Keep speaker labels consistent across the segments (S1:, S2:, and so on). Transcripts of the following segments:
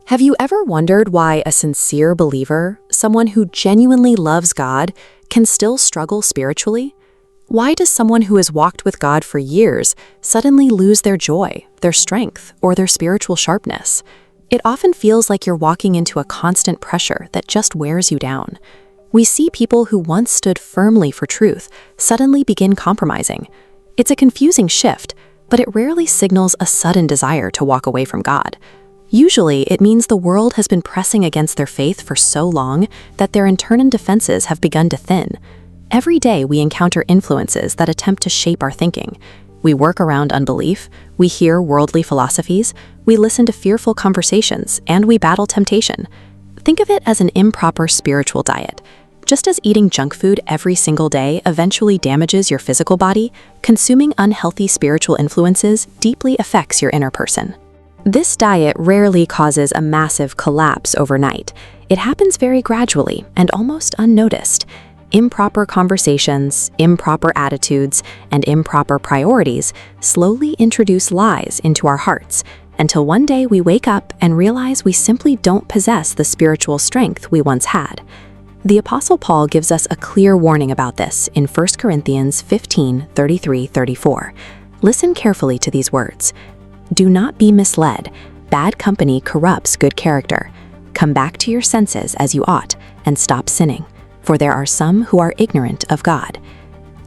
S1: Have you ever wondered why a sincere believer, someone who genuinely loves God, can still struggle spiritually? Why does someone who has walked with God for years suddenly lose their joy, their strength, or their spiritual sharpness? It often feels like you're walking into a constant pressure that just wears you down. We see people who once stood firmly for truth suddenly begin compromising. It's a confusing shift, but it rarely signals a sudden desire to walk away from God. Usually, it means the world has been pressing against their faith for so long that their internal defenses have begun to thin. Every day, we encounter influences that attempt to shape our thinking. We work around unbelief, we hear worldly philosophies, we listen to fearful conversations, and we battle temptation. Think of it as an improper spiritual diet. Just as eating junk food every single day eventually damages your physical body, consuming unhealthy spiritual influences deeply affects your inner person. This diet rarely causes a massive collapse overnight. It happens very gradually and almost unnoticed. Improper conversations, improper attitudes, and improper priorities slowly introduce lies into our hearts until one day we wake up and realize we simply don't possess the spiritual strength we once had. The Apostle Paul gives us a clear warning about this in 1 Corinthians 15:33-34. Listen carefully to these words. Do not be misled. Bad company corrupts good character. Come back to your senses as you ought and stop sinning, for there are some who are ignorant of God.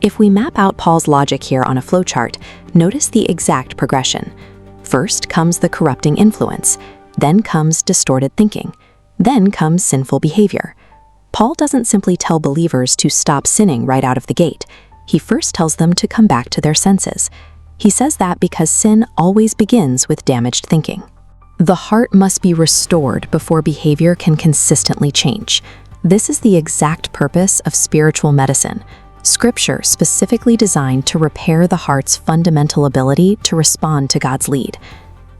S1: If we map out Paul's logic here on a flowchart, notice the exact progression. First comes the corrupting influence, then comes distorted thinking, then comes sinful behavior. Paul doesn't simply tell believers to stop sinning right out of the gate. He first tells them to come back to their senses. He says that because sin always begins with damaged thinking. The heart must be restored before behavior can consistently change. This is the exact purpose of spiritual medicine. Scripture specifically designed to repair the heart's fundamental ability to respond to God's lead.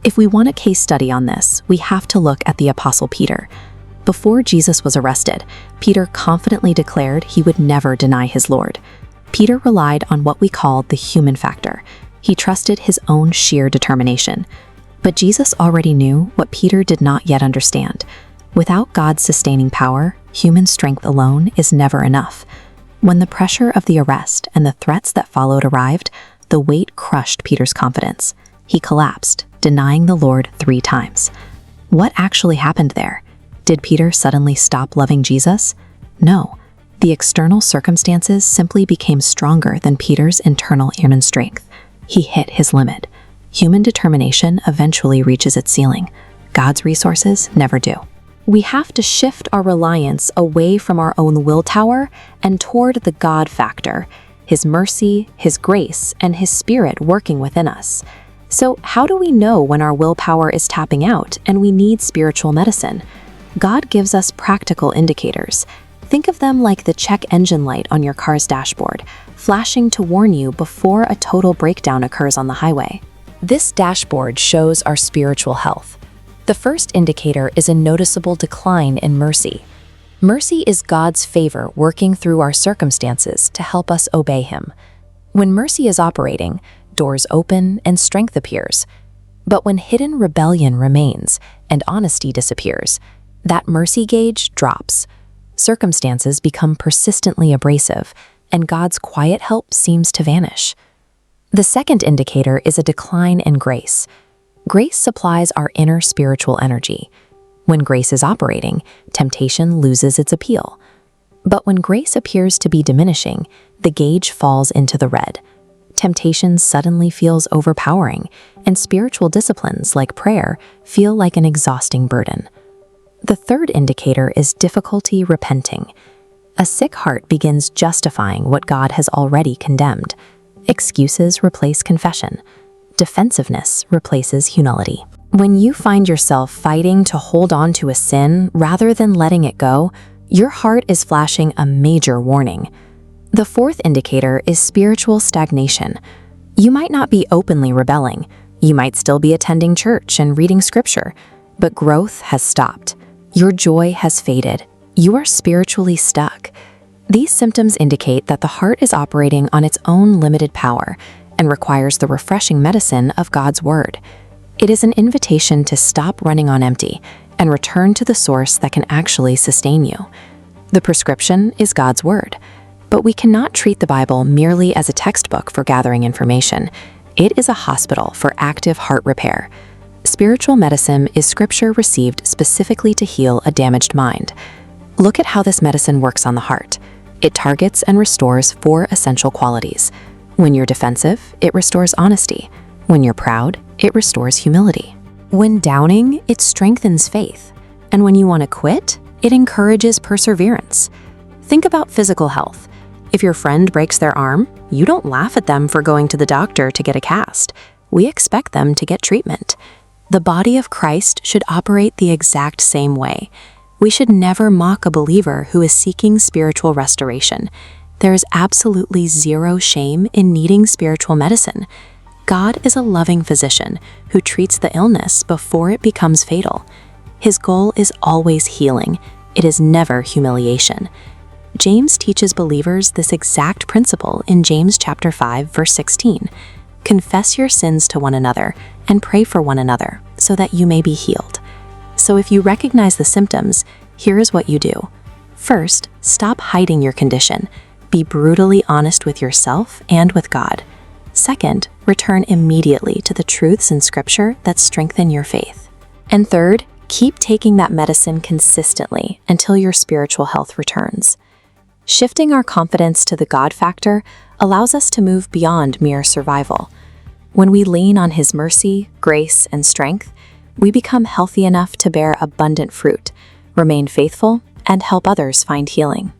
S1: If we want a case study on this, we have to look at the Apostle Peter. Before Jesus was arrested, Peter confidently declared he would never deny his Lord. Peter relied on what we call the human factor. He trusted his own sheer determination. But Jesus already knew what Peter did not yet understand. Without God's sustaining power, human strength alone is never enough. When the pressure of the arrest and the threats that followed arrived, the weight crushed Peter's confidence. He collapsed, denying the Lord 3 times. What actually happened there? Did Peter suddenly stop loving Jesus? No. The external circumstances simply became stronger than Peter's internal inner strength. He hit his limit. Human determination eventually reaches its ceiling. God's resources never do. We have to shift our reliance away from our own willpower and toward the God factor, His mercy, His grace, and His Spirit working within us. So how do we know when our willpower is tapping out and we need spiritual medicine? God gives us practical indicators. Think of them like the check engine light on your car's dashboard, flashing to warn you before a total breakdown occurs on the highway. This dashboard shows our spiritual health. The first indicator is a noticeable decline in mercy. Mercy is God's favor working through our circumstances to help us obey Him. When mercy is operating, doors open and strength appears. But when hidden rebellion remains and honesty disappears, that mercy gauge drops. Circumstances become persistently abrasive, and God's quiet help seems to vanish. The second indicator is a decline in grace. Grace supplies our inner spiritual energy. When grace is operating, temptation loses its appeal. But when grace appears to be diminishing, the gauge falls into the red. Temptation suddenly feels overpowering, and spiritual disciplines like prayer feel like an exhausting burden. The third indicator is difficulty repenting. A sick heart begins justifying what God has already condemned. Excuses replace confession. Defensiveness replaces humility. When you find yourself fighting to hold on to a sin rather than letting it go, your heart is flashing a major warning. The fourth indicator is spiritual stagnation. You might not be openly rebelling. You might still be attending church and reading scripture, but growth has stopped. Your joy has faded. You are spiritually stuck. These symptoms indicate that the heart is operating on its own limited power and requires the refreshing medicine of God's Word. It is an invitation to stop running on empty and return to the source that can actually sustain you. The prescription is God's Word, but we cannot treat the Bible merely as a textbook for gathering information. It is a hospital for active heart repair. Spiritual medicine is scripture received specifically to heal a damaged mind. Look at how this medicine works on the heart. It targets and restores 4 essential qualities. When you're defensive, it restores honesty. When you're proud, it restores humility. When downing, it strengthens faith. And when you want to quit, it encourages perseverance. Think about physical health. If your friend breaks their arm, you don't laugh at them for going to the doctor to get a cast. We expect them to get treatment. The body of Christ should operate the exact same way. We should never mock a believer who is seeking spiritual restoration. There is absolutely zero shame in needing spiritual medicine. God is a loving physician who treats the illness before it becomes fatal. His goal is always healing. It is never humiliation. James teaches believers this exact principle in James chapter 5, verse 16. Confess your sins to one another and pray for one another so that you may be healed. So if you recognize the symptoms, here is what you do. First, stop hiding your condition. Be brutally honest with yourself and with God. Second, return immediately to the truths in Scripture that strengthen your faith. And third, keep taking that medicine consistently until your spiritual health returns. Shifting our confidence to the God factor allows us to move beyond mere survival. When we lean on His mercy, grace, and strength, we become healthy enough to bear abundant fruit, remain faithful, and help others find healing.